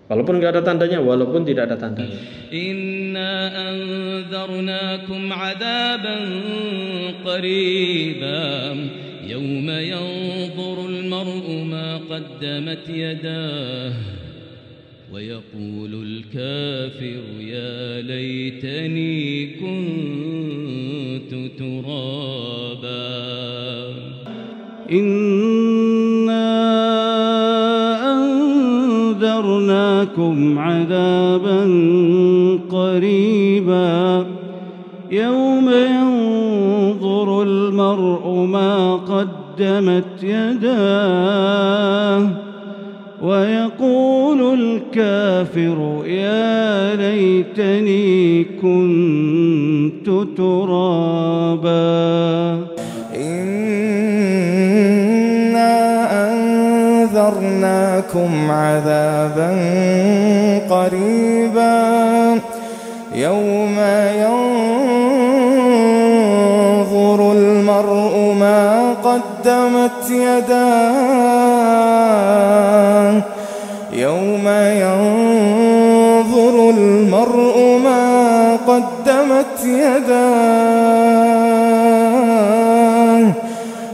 Walaupun enggak ada tandanya, walaupun tidak ada tandanya. Inna anzarnakum 'adaban qariban yawma yanzurul mar'u ma qaddamat yadah wa yaqulul kafiru ya laitani kuntu turaba. أنذرناكم عذابا قريبا يوم ينظر المرء ما قدمت يداه ويقول الكافر يا ليتني كنت ترابا. إنا أنذرناكم عذابا قريبا يوم ينظر المرء ما قدمت يداه يوم ينظر المرء ما قدمت يداه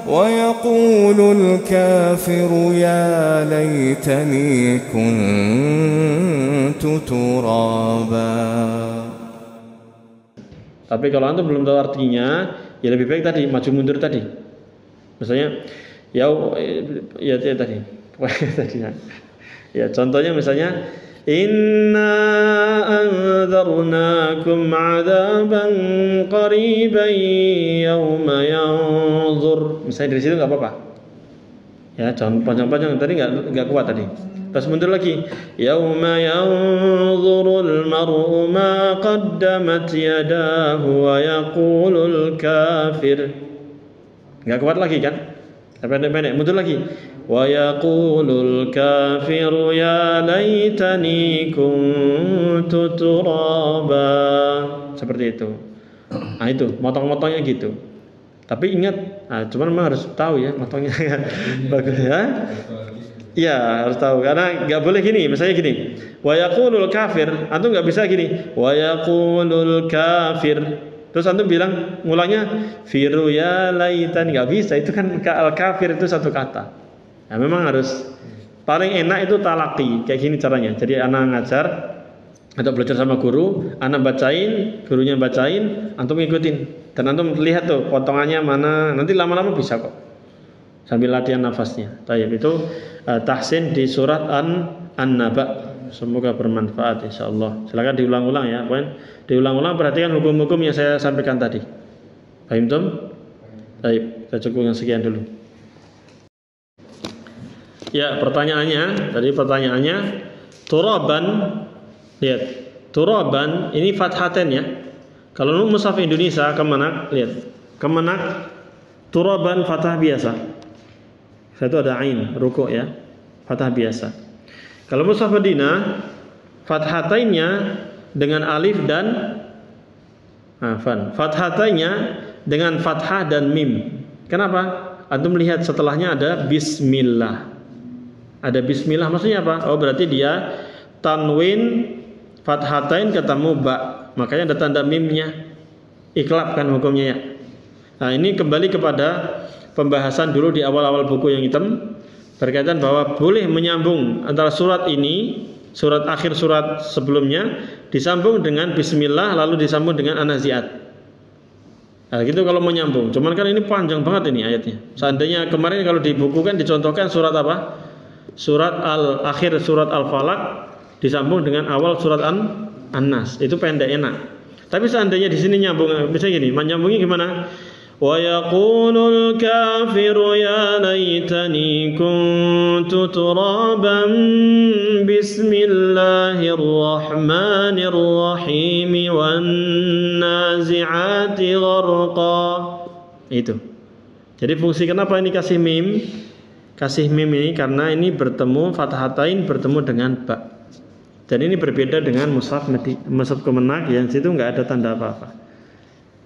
ويقول الكافر يا ليتني كنت ترابا. Tapi kalau antum belum tahu artinya, ya lebih baik tadi maju mundur tadi. Misalnya, ya tadi, tadi. Ya contohnya misalnya, Inna anzarnakum adaban qariban yawma yanzur. Misalnya dari situ nggak apa-apa. Ya jangan panjang-panjang tadi nggak kuat tadi. Terus mundur lagi. Yauma yanzurul mar'u ma qaddamat yadahu wa yaqulul kafir. Enggak kuat lagi kan? Pendek-pendek, mundur lagi. Wa yaqulul kafiru ya laitani kuntu turaba. Seperti itu. Nah itu, motong-motongnya gitu. Tapi ingat, cuman memang harus tahu ya motongnya. Bagus ya. Ya harus tahu karena nggak boleh gini, misalnya gini, wa yaqulul kafir, antum nggak bisa gini, wa yaqulul kafir, terus antum bilang ngulangnya firu ya laitan, nggak bisa, itu kan al kafir itu satu kata. Nah, memang harus paling enak itu talaqi, kayak gini caranya. Jadi anak ngajar atau belajar sama guru, anak bacain, gurunya bacain, antum ngikutin, dan antum lihat tuh potongannya mana, nanti lama-lama bisa kok. Sambil latihan nafasnya. Tayyib itu tahsin di surat An-Naba. Semoga bermanfaat insyaallah. Silakan diulang-ulang ya, poin. Diulang-ulang perhatikan hukum-hukum yang saya sampaikan tadi. Paham tum? Tayyib, kita cukup yang sekian dulu. Ya, pertanyaannya, tadi pertanyaannya turaban. Lihat. Turaban ini fathaten ya. Kalau mushaf Indonesia kemenak, lihat. Kemenak turaban fathah biasa. Satu ada ain, rukuk ya, fathah biasa. Kalau mushaf Madinah, fathatainnya dengan alif dan fathatainnya dengan fathah dan mim. Kenapa? Antum lihat setelahnya ada bismillah. Ada bismillah maksudnya apa? Oh berarti dia tanwin fathatain ketemu ba. Makanya ada tanda mimnya. Iklab kan hukumnya ya. Nah ini kembali kepada pembahasan dulu di awal-awal buku yang hitam berkaitan bahwa boleh menyambung antara surat ini, surat akhir surat sebelumnya disambung dengan bismillah lalu disambung dengan an-nazi'at. Nah gitu kalau menyambung. Cuman kan ini panjang banget ini ayatnya. Seandainya kemarin kalau di buku kan dicontohkan surat apa? Surat akhir surat Al-Falaq disambung dengan awal surat An-Nas. Itu pendek enak. Tapi seandainya di sini nyambung, misalnya gini, menyambungnya gimana? Wa yaqulul kafiru ya laitani kuntu turaban bismillahirrahmanirrahim wan nazi'ati gharqa. Itu. Jadi fungsi kenapa ini kasih mim? Kasih mim ini karena ini bertemu fathatain bertemu dengan ba. Dan ini berbeda dengan mushaf Kemenak yang situ nggak ada tanda apa-apa.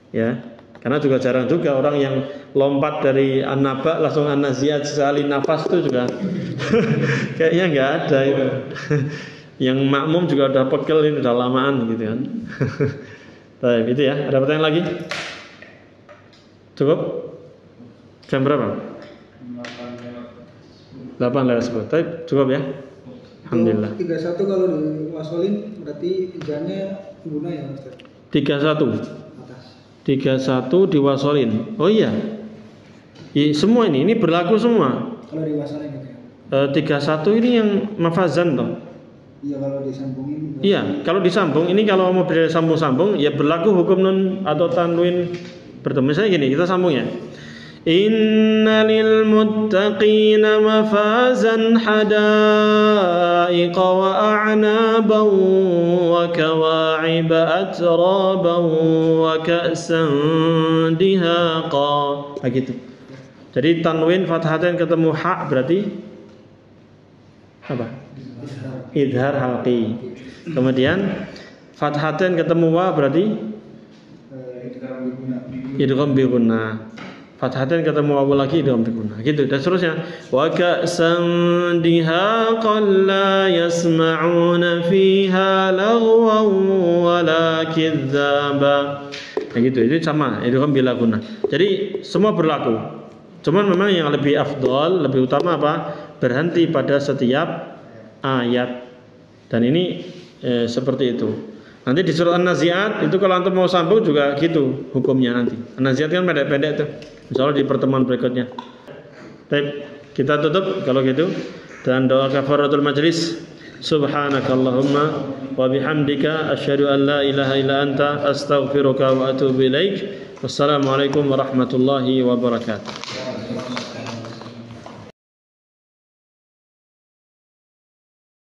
Ya. Karena juga jarang juga orang yang lompat dari An-Naba langsung An-Nazi'at sekali nafas itu juga kayaknya nggak ada itu. Yang makmum juga udah pegel ini udah lamaan gitu kan. Baik, itu ya. Ada pertanyaan lagi? Cukup? Jam berapa? 8:10. Baik, cukup ya. Alhamdulillah. 31 kalau diwasolin berarti jamnya guna ya Ustaz. 31 diwasolin. Oh iya. Semua ini berlaku semua. Kalau diwasolin gitu ya. 31 ini yang mafazan toh. Iya kalau disambungin. Iya, kalau disambung ini kalau mau sambung-sambung ya berlaku hukum nun atau tanwin bertemu. Misalnya gini, kita sambung ya. Innalil muttaqina mafazan hadaiqa wa a'naban wa kawa'iba atraban wa ka'san dihaqa. Begitu. Jadi tanwin fathatain ketemu ha berarti apa? Idhar halqi. Kemudian fathatain ketemu wa berarti idgham bi gunnah. Fathatain ketemu wawu lagi idgham bi gunnah. Gitu dan seterusnya. Wa ka'san dihaqan la yasma'una fiha lagwan wala kidzaba. Nah gitu, itu sama idgham bila gunnah. Jadi semua berlaku. Cuman memang yang lebih afdal, lebih utama apa? Berhenti pada setiap ayat. Dan ini seperti itu. Nanti di surat An-Nazi'at itu kalau antum mau sambung juga gitu hukumnya nanti. An-Nazi'at kan pendek-pendek tuh. Insyaallah di pertemuan berikutnya. Baik, kita tutup kalau gitu dan doa kafaratul majlis. Subhanakallahumma wa bihamdika asyhadu an la ilaha illa anta astaghfiruka wa atubu ilaik. Wassalamualaikum warahmatullahi wabarakatuh.